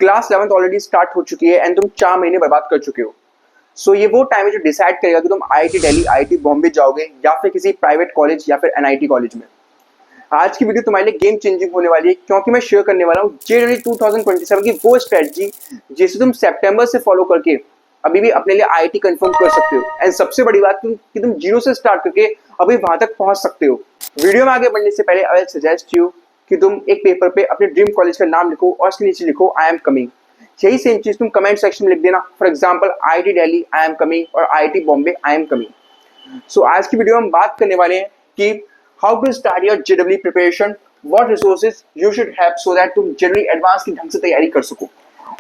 Class 11th already start हो चुकी है एंड तुम 4 महीने बर्बाद कर चुके हो। सो ये वो टाइम है जो डिसाइड करेगा कि तुम आईआईटी दिल्ली, आईआईटी बॉम्बे जाओगे या फिर किसी प्राइवेट कॉलेज या फिर एनआईटी कॉलेज में। आज की वीडियो तुम्हारे लिए गेम चेंजिंग होने वाली है क्योंकि मैं शेयर करने वाला हूँ जेडब्ल्यू 2027 की वो स्ट्रेटजी जिसे तुम सितंबर से फॉलो करके अभी भी अपने लिए आईआईटी कंफर्म कर सकते हो। एंड सबसे बड़ी बात कि तुम जीरो से स्टार्ट करके अभी वहां तक पहुंच सकते हो। वीडियो में आगे बढ़ने से पहले आई विल सजेस्ट यू कि तुम एक पेपर पे अपने ड्रीम कॉलेज का नाम लिखो और उसके नीचे लिखो आई एम कमिंग। यही सेम चीज तुम कमेंट सेक्शन में लिख देना। For example IIT Delhi I am coming और IIT Bombay I am coming. So आज की वीडियो में हम बात करने वाले हैं कि how to start your JW preparation, what resources you should have so that तुम जेडब्ल्यू एडवांस की ढंग से तैयारी कर सको।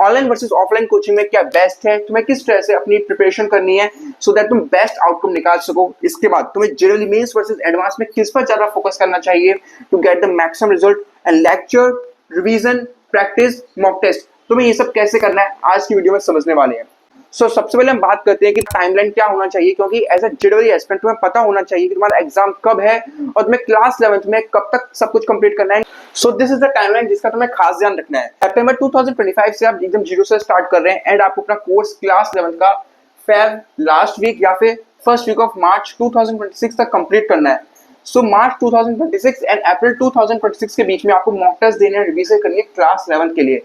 ऑनलाइन वर्सेस ऑफलाइन कोचिंग में क्या बेस्ट है, तुम्हें किस तरह से अपनी प्रिपरेशन करनी है सो दैट तुम बेस्ट आउटकम निकाल सको। इसके बाद तुम्हें जेडब्ल्यू मेंस वर्सेस एडवांस में किस पर ज्यादा फोकस करना चाहिए to get the maximum result. And lecture, revision, practice, mock test, तुम्हें ये सब कैसे करना है आज की वीडियो में समझने वाले हैं। सो सबसे पहले हम बात करते हैं कि टाइमलाइन क्या होना चाहिए, क्योंकि एज अ जेडब्ल्यू एस्पिरेंट तुम्हें पता होना चाहिए कि तुम्हारा एग्जाम कब है और तुम्हें क्लास 11th में कब तक सब कुछ कंप्लीट करना है। सो दिस इज द टाइमलाइन जिसका तुम्हें खास ध्यान रखना है। सितंबर 2025 से आप एकदम जीरो से स्टार्ट कर रहे हैं एंड आपको अपना कोर्स क्लास 11th का फेब लास्ट वीक या फिर फर्स्ट वीक ऑफ मार्च 2026 तक कंप्लीट करना है। सो मार्च 2026 एंड अप्रैल 2026 के बीच में आपको मॉक टेस्ट देने और रिवीजन करनी है क्लास 11th के लिए।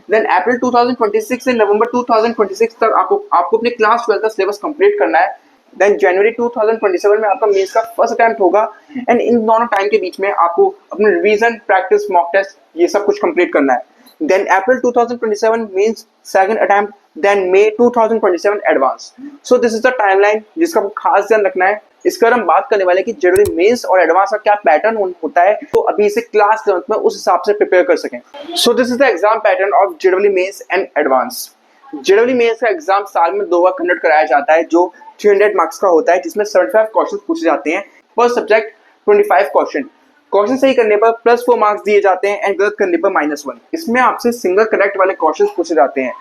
देन अप्रैल 2026 से नवंबर 2026 तक आपको अपने क्लास 12 का सिलेबस कंप्लीट करना है। देन जनवरी 2027 में आपका मेंस का फर्स्ट अटेम्प्ट होगा एंड इन दोनों टाइम के बीच में आपको अपने रिवीजन, प्रैक्टिस, मॉक टेस्ट ये सब कुछ कंप्लीट करना है। Then April 2027 means second attempt, then May 2027 advance. So this is the timeline जिसका आपको खास ध्यान रखना है। इसके बारे हम बात करने वाले हैं कि जेडब्ल्यू मेंस और एडवांस का क्या पैटर्न होता है, तो अभी इसे क्लास 11th में उस हिसाब से प्रिपेयर कर सकें। So this is the exam pattern of JW mains and advance. JW mains का एग्जाम साल में 2 बार कंडक्ट कराया जाता है जो 300 मार्क्स का होता है, जिसमें 75 क्वेश्चन पूछे जाते हैं पर सब्जेक्ट 25 क्वेश्चन सही करने पर +4 मार्क्स दिए जाते हैं एंड गलत करने पर -1। इसमें आपसे सिंगल करेक्ट वाले क्वेश्चन पूछे जाते हैं।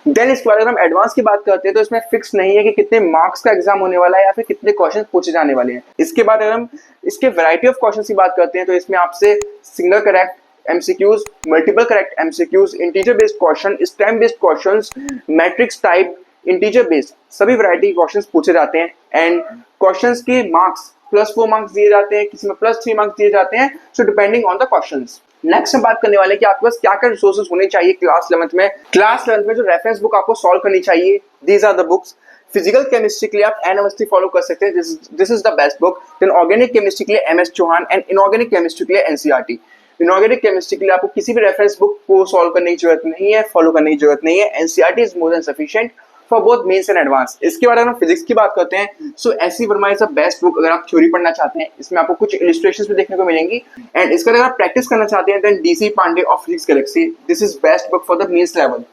देन इसके बाद अगर हम एडवांस की बात करते हैं तो इसमें फिक्स नहीं है कि कितने मार्क्स का एग्जाम होने वाला है या फिर कितने क्वेश्चन पूछे जाने वाले हैं। इसके बाद अगर हम इसके वैरायटी ऑफ क्वेश्चन की बात करते हैं तो इसमें आपसे single correct MCQs, multiple correct MCQs, integer based question, stem based questions, matrix type, integer based सभी वैरायटी क्वेश्चंस पूछे जाते हैं एंड क्वेश्चंस के मार्क्स +4 मार्क्स दिए जाते हैं, किसी में +3 मार्क्स दिए जाते हैं। So depending on the questions. Next हम बात करने वाले हैं कि आपके पास क्या क्या रिसोर्सेज होने चाहिए क्लास 11th में। क्लास 11th में जो रेफरेंस बुक आपको सॉल्व करनी चाहिए, these are the books. Physical chemistry के लिए आप एनएमएसटी फॉलो कर सकते हैं, this is the best book. Then organic chemistry के लिए MS Chauhan and inorganic chemistry के लिए एनसीईआरटी। इनऑर्गेनिक केमिस्ट्री के लिए आपको किसी भी रेफरेंस बुक को सॉल्व करने की जरूरत नहीं है, फॉलो करने की जरूरत नहीं है। NCERT is more than sufficient for both mains and advance. इसके बाद अगर हम फिजिक्स की बात करते हैं so SC Verma is the best book अगर आप थ्योरी पढ़ना चाहते हैं। इसमें आपको कुछ इलस्ट्रेशंस भी देखने को मिलेंगी एंड इसका अगर आप प्रैक्टिस करना चाहते हैं then DC Pandey of physics galaxy, this is best book for the mains level.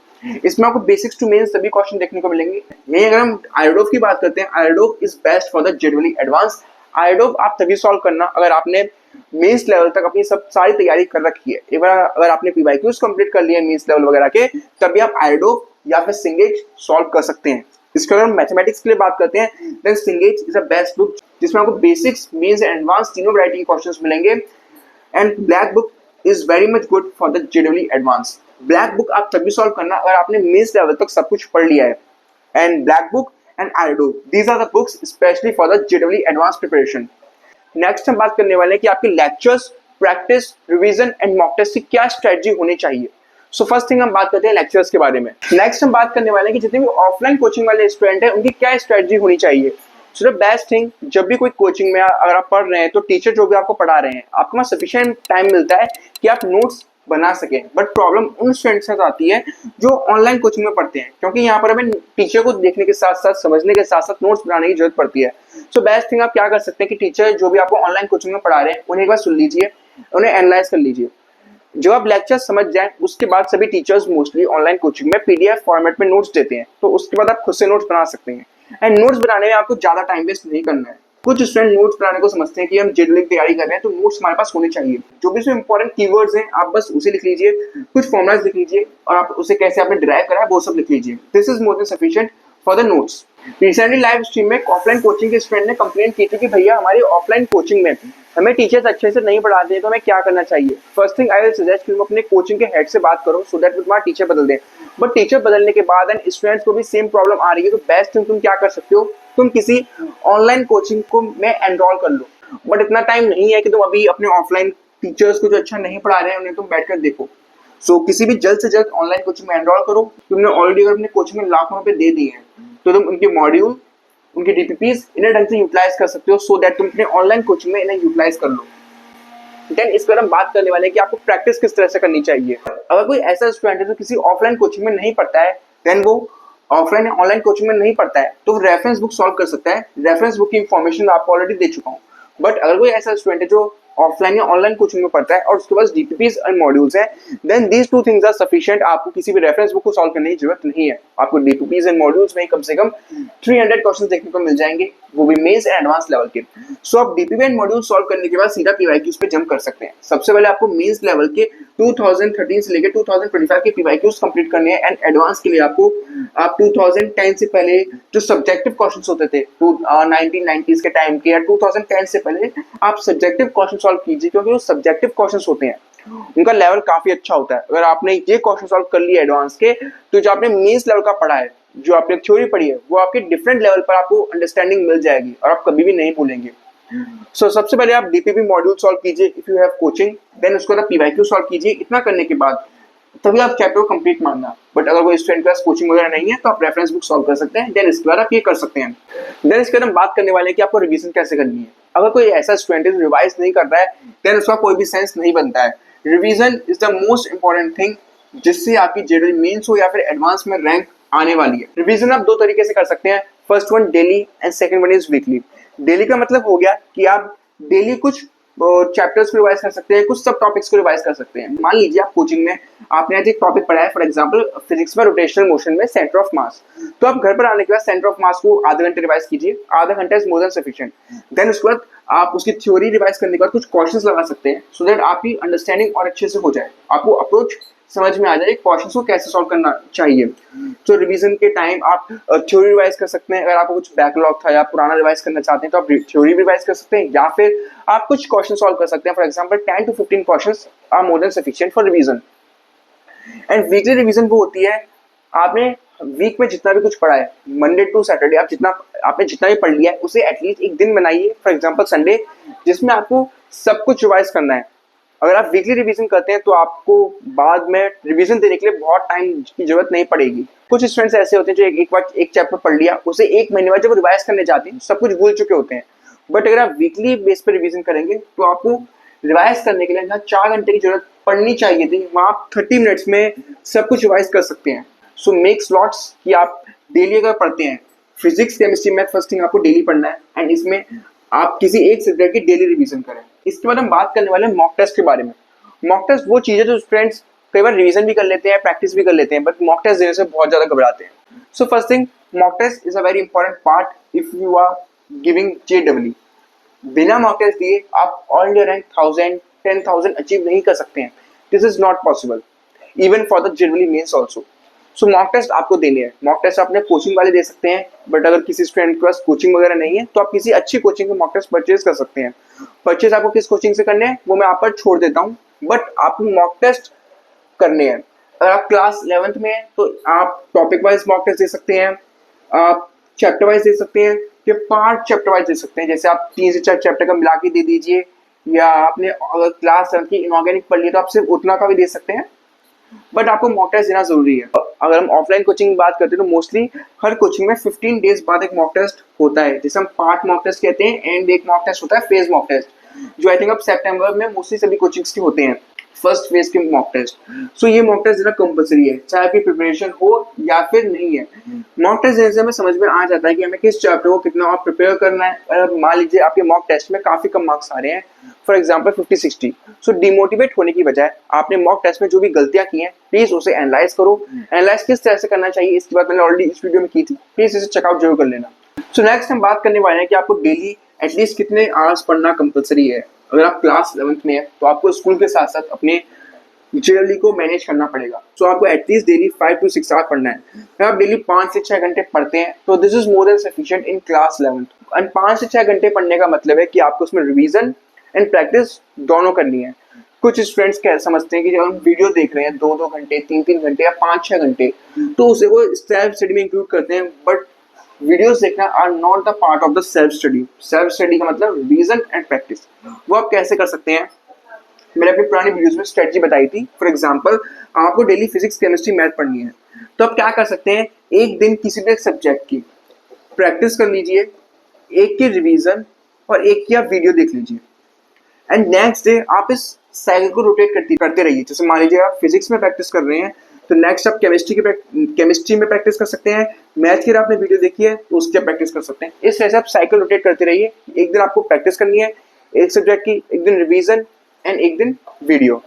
इसमें आपको बेसिक्स टू मेंस सभी क्वेश्चन देखने को मिलेंगे। यही अगर हम आयोडोफ की बात करते हैं, आयोडोफ is best for the JW advance. आयोडोफ आप तभी सॉल्व करना अगर आपने मेंस लेवल तक अपनी सब सारी तैयारी कर रखी है। एक बार अगर आपने पीवाईक्यूज कंप्लीट कर लिए मेंस लेवल वगैरह के, तभी आप आयोडोफ या फिर सिंगेज सॉल्व कर सकते हैं। इसके अगर हम मैथमेटिक्स के लिए बात करते हैं then Cengage is a best book जिसमें आपको बेसिक्स, मेंस एंड एडवांस तीनों वैरायटी के क्वेश्चंस मिलेंगे। And black book is very much good for the JW advance. Black book आप तभी सॉल्व करना अगर आपने मेंस लेवल तक सब कुछ पढ़ लिया है। And black book and आयोडोफ, these are the books specially for the JW advance preparation. Next हम बात करने वाले हैं कि आपके lectures, practice, revision and mock test की क्या स्ट्रेटजी होनी चाहिए। सो फर्स्ट थिंग हम बात करते हैं लेक्चर्स के बारे में। नेक्स्ट हम बात करने वाले हैं कि जितने भी ऑफलाइन कोचिंग वाले स्टूडेंट हैं उनकी क्या स्ट्रेटजी होनी चाहिए। सो द बेस्ट थिंग, जब भी कोई कोचिंग में अगर आप पढ़ रहे हैं तो टीचर जो भी आपको पढ़ा रहे हैं आपके पास सफिशिएंट टाइम मिलता है कि आप नोट्स बना सकें। बट प्रॉब्लम उन स्टूडेंट्स के साथ आती है जो ऑनलाइन कोचिंग में पढ़ते हैं, क्योंकि यहाँ पर हमें टीचर को देखने के साथ साथ, समझने के साथ साथ नोट्स बनाने की जरूरत पड़ती है। सो बेस्ट थिंग आप क्या कर सकते हैं कि टीचर जो भी आपको ऑनलाइन कोचिंग में पढ़ा रहे हैं उन्हें एक बार सुन लीजिए, उन्हें एनालाइज कर लीजिए। जब आप लेक्चर समझ जाएं उसके बाद सभी टीचर्स मोस्टली ऑनलाइन कोचिंग में पीडीएफ फॉर्मेट में नोट्स देते हैं, तो उसके बाद आप खुद से नोट्स बना सकते हैं। एंड नोट्स बनाने में आपको ज्यादा टाइम वेस्ट नहीं करना है। कुछ स्टूडेंट नोट्स बनाने को समझते हैं कि हम जेडब्ल्यू की तैयारी कर रहे हैं तो नोट्स हमारे पास होने चाहिए। जो भी इसमें इंपॉर्टेंट कीवर्ड्स हैं आप बस उसे लिख लीजिए, कुछ फॉर्मुलाज लिख लीजिए और आप उसे कैसे आपने डिराइव करा है वो सब लिख लीजिए। This is more than sufficient for the notes. Recently live stream में ऑफलाइन कोचिंग के स्टूडेंट ने कंप्लेंट की थी कि भैया हमारी ऑफलाइन कोचिंग में हमें टीचर्स अच्छे से नहीं पढ़ाते हैं तो हमें क्या करना चाहिए। First thing I will suggest कि तुम अपने कोचिंग के हेड से बात करो सो दैट तुम्हारा टीचर बदल दें। बट टीचर बदलने के बाद एंड स्टूडेंट्स को भी सेम प्रॉब्लम आ रही है, तो बेस्ट थिंग तुम क्या कर सकते हो, तुम किसी ऑनलाइन कोचिंग को में एनरोल कर लो। बट इतना टाइम नहीं है कि तुम अभी अपने ऑफलाइन टीचर्स को जो अच्छा नहीं पढ़ा रहे हैं उन्हें तुम बैठकर देखो। सो किसी भी जल्द से जल्द ऑनलाइन कोचिंग में एनरोल करो। तुमने ऑलरेडी अगर अपने कोचिंग में लाखों रुपए दे दिए हैं तो तुम उनके मॉड्यूल, उनके डीपीपीस इन्हें ढंग से यूटिलाइज कर सकते हो, सो दैट तुम अपने ऑनलाइन कोचिंग में इन्हें यूटिलाइज कर लो। देन इस पर हम बात करने वाले हैं कि आपको प्रैक्टिस किस तरह से करनी चाहिए। अगर कोई ऐसा स्टूडेंट है जो किसी ऑफलाइन कोचिंग में नहीं पढ़ता है, देन वो ऑफलाइन या ऑनलाइन कोचिंग में नहीं पढ़ता है तो रेफरेंस बुक सॉल्व कर सकता है। रेफरेंस बुक की इंफॉर्मेशन मैं आपको ऑलरेडी दे चुका हूँ। बट अगर कोई ऐसा स्टूडेंट है जो ऑफलाइन या ऑनलाइन कोचिंग में पढ़ता है और उसके पास डीपीपीस एंड मॉड्यूल्स हैं, then these two things are sufficient. आपको किसी भी रेफरेंस बुक को सॉल्व करने की जरूरत नहीं है। आपको डीपीपीस एंड मॉड्यूल्स में कम से कम 300 क्वेश्चंस देखने को मिल जाएंगे, वो भी मेंस एंड एडवांस लेवल के। सो आप डीपीपी एंड मॉड्यूल सॉल्व करने के बाद सीधा पीवाईक्यूज पे जंप कर सकते हैं। सबसे पहले आपको मेंस लेवल के 2013 से लेकर 2025 के पीवाईक्यूज कंप्लीट करने हैं एंड एडवांस के लिए आपको आप 2010 से पहले जो सब्जेक्टिव क्वेश्चंस होते थे 1990s के टाइम के या 2010 से पहले आप सब्जेक्टिव क्वेश्चन सॉल्व कीजिए, क्योंकि जो सब्जेक्टिव क्वेश्चंस होते हैं उनका लेवल काफी अच्छा होता है। अगर आपने ये क्वेश्चन सॉल्व कर लिया एडवांस के, तो जो आपने मेंस लेवल का पढ़ा है, जो आपने थ्योरी पढ़ी है, वो आपके डिफरेंट लेवल पर आपको अंडरस्टैंडिंग मिल जाएगी और आप कभी भी नहीं भूलेंगे। सो सबसे पहले आप डीपीपी मॉड्यूल सॉल्व कीजिए if you have coaching, then उसके बाद पीवाईक्यू सॉल्व कीजिए। इतना करने के बाद तभी आप चैप्टर को कंप्लीट मानना। बट अगर कोई स्टूडेंट के पास कोचिंग वगैरह नहीं है तो आप रेफरेंस बुक सॉल्व कर सकते हैं, देन इसके बाद आप ये कर सकते हैं। देन इसके बाद हम बात करने वाले हैं कि आपको रिवीजन कैसे करनी है। अगर कोई ऐसा स्टूडेंट है जो रिवाइज नहीं कर रहा है, देन उसका कोई भी सेंस नहीं बनता है। Revision is the most important thing जिससे आपकी जनरल मेंस हो या फिर एडवांस में रैंक आने वाली है। रिवीजन आप दो तरीके से कर सकते हैं, first one daily and second one is weekly. Daily का मतलब हो गया कि आप डेली कुछ चैप्टर्स को रिवाइज कर सकते हैं, कुछ सब टॉपिक्स को रिवाइज कर सकते हैं। मान लीजिए आप कोचिंग में आपने आज एक टॉपिक पढ़ा है, फॉर एग्जांपल फिजिक्स में रोटेशनल मोशन में सेंटर ऑफ मास, तो आप घर पर आने के बाद सेंटर ऑफ मास को आधे घंटे रिवाइज कीजिए। आधा घंटा is more than sufficient. Then उसके बाद आप उसकी थ्योरी रिवाइज करने के बाद कुछ क्वेश्चंस लगा सकते हैं, सो दैट आपकी अंडरस्टैंडिंग और अच्छे से हो जाए, आपको अप्रोच समझ में आ जाए क्वेश्चन को कैसे सॉल्व करना चाहिए। तो रिवीजन के टाइम आप थ्योरी रिवाइज कर सकते हैं। अगर आपको कुछ बैकलॉग था या पुराना रिवाइज करना चाहते हैं तो आप थ्योरी रिवाइज कर सकते हैं, या फिर आप कुछ क्वेश्चन सॉल्व कर सकते हैं। For example 10 to 15 questions are more than sufficient for revision. And weekly revision वो होती है, आपने वीक में जितना भी कुछ पढ़ा है, मंडे टू सैटरडे आपने जितना भी पढ़ लिया है उसे एटलीस्ट एक दिन बनाइए, फॉर एग्जांपल संडे, जिसमें आपको सब कुछ रिवाइज करना है। अगर आप वीकली रिवीजन करते हैं तो आपको बाद में रिवीजन देने के लिए बहुत टाइम की जरूरत नहीं पड़ेगी। कुछ स्टूडेंट्स ऐसे होते हैं जो एक बार एक चैप्टर पढ़ लिया, उसे एक महीने बाद जब रिवाइज करने जाते हैं सब कुछ भूल चुके होते हैं। बट अगर आप वीकली बेस पर रिवीजन करेंगे तो आपको रिवाइज करने के लिए जहाँ 4 घंटे की जरूरत पड़नी चाहिए थी, वहाँ आप 30 मिनट्स में सब कुछ रिवाइज कर सकते हैं। सो मेक स्लॉट्स कि आप डेली अगर पढ़ते हैं physics, chemistry, math, first thing आपको डेली पढ़ना है एंड इसमें आप किसी एक सब्जेक्ट की डेली रिवीजन करें। इसके बाद हम बात करने वाले हैं मॉक टेस्ट के बारे में। मॉक टेस्ट वो चीज़ है जो स्टूडेंट्स कई बार रिवीजन भी कर लेते हैं, प्रैक्टिस भी कर लेते हैं, बट मॉक टेस्ट देने से बहुत ज़्यादा घबराते हैं। So first thing, mock test is a very important part if you are giving JEE। बिना मॉक टेस्ट दिए आप ऑल इंडिया रैंक 1000, 10,000 अचीव नहीं कर सकते हैं। This is not possible even for the generally mains also. So mock test आपको देने हैं। मॉक टेस्ट अपने कोचिंग वाले दे सकते हैं, बट अगर किसी स्टूडेंट के पास कोचिंग वगैरह नहीं है तो आप किसी अच्छी कोचिंग में मॉक टेस्ट परचेज कर सकते हैं। परचेज आपको किस कोचिंग से करने हैं वो मैं आप पर छोड़ देता हूँ, बट आपको मॉक टेस्ट करने हैं। अगर आप क्लास 11th में हैं तो आप टॉपिक वाइज मॉक टेस्ट दे सकते हैं, आप चैप्टर वाइज दे सकते हैं, या पार्ट चैप्टर वाइज दे सकते हैं। जैसे आप 3 से 4 चैप्टर का मिला के दे दीजिए, या आपने अगर क्लास 7 की इनऑर्गेनिक पढ़ लिया तो आप सिर्फ उतना का भी दे सकते हैं, बट आपको मॉक टेस्ट देना जरूरी है। अगर हम ऑफलाइन कोचिंग की बात करते हैं तो मोस्टली हर कोचिंग में 15 डेज बाद एक मॉक टेस्ट होता है, जिसे हम पार्ट मॉक टेस्ट कहते हैं, एंड एक मॉक टेस्ट होता है फेज मॉक टेस्ट, जो आई थिंक अब सितंबर में मोस्टली सभी कोचिंग्स के होते हैं, फर्स्ट फेज के मॉक टेस्ट। सो ये मॉक टेस्ट देना कंपलसरी है, चाहे आपकी प्रिपरेशन हो या फिर नहीं है। मॉक टेस्ट देने से हमें समझ में आ जाता है कि हमें किस चैप्टर को कितना और प्रिपेयर करना है। अगर मान लीजिए आपके मॉक टेस्ट में काफी कम मार्क्स आ रहे हैं, फॉर एग्जाम्पल 50-60, सो डिमोटिवेट होने की बजाय आपने मॉक टेस्ट में जो भी गलतियां की हैं प्लीज उसे एनालाइज करो। एनालाइज किस तरह से करना चाहिए इसकी बात मैंने ऑलरेडी इस वीडियो में की थी, प्लीज इसे चेकआउट जरूर कर लेना। सो नेक्स्ट हम बात करने वाले हैं कि आपको डेली एटलीस्ट कितने आवर्स पढ़ना कंपलसरी है। अगर आप क्लास 11th में है तो आपको स्कूल के साथ साथ अपने JEE को मैनेज करना पड़ेगा। सो आपको एटलीस्ट डेली 5 to 6 आवर पढ़ना है। अगर आप डेली 5 से 6 घंटे पढ़ते हैं तो this is more than sufficient in class 11th। And 5 से 6 घंटे पढ़ने का मतलब है कि आपको उसमें रिवीजन एंड प्रैक्टिस दोनों करनी है। कुछ स्टूडेंट्स क्या समझते हैं कि जब हम वीडियो देख रहे हैं 2-2 घंटे, 3-3 घंटे या 5-6 घंटे, तो उसे वो सेल्फ स्टडी में इंक्लूड करते हैं, बट वीडियोस देखना are not the part of the self study. Self study का मतलब रिवीजन एंड प्रैक्टिस। वो आप कैसे कर सकते हैं? मैंने अपनी पुरानी वीडियोस में स्ट्रेटजी बताई थी। फॉर एग्जांपल, आपको डेली फिजिक्स, केमिस्ट्री, मैथ पढ़नी है, तो आप क्या कर सकते हैं, एक दिन किसी भी एक सब्जेक्ट की प्रैक्टिस कर लीजिए, एक की रिवीजन और एक की आप वीडियो देख लीजिए, एंड नेक्स्ट डे आप इस साइकिल को रोटेट करते रहिए। जैसे मान लीजिए आप फिजिक्स में प्रैक्टिस कर रहे हैं, तो नेक्स्ट आप केमिस्ट्री में प्रैक्टिस कर सकते हैं, मैथ की आपने वीडियो देखी है तो उसकी आप प्रैक्टिस कर सकते हैं। इस तरह से आप साइकिल रोटेट करते रहिए। एक दिन आपको प्रैक्टिस करनी है एक सब्जेक्ट की, एक दिन रिवीजन एंड एक दिन video.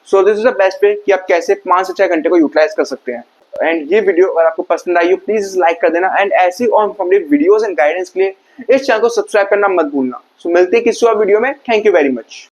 So this is the best way कि आप कैसे 5 से 6 घंटे को यूटिलाइज कर सकते हैं। एंड ये वीडियो अगर आपको पसंद आई हो, प्लीज लाइक कर देना, एंड ऐसी और इन्फॉर्मेटिव वीडियोस एंड गाइडेंस के लिए इस चैनल को सब्सक्राइब करना मत भूलना। सो मिलते हैं किसी और वीडियो में। Thank you very much.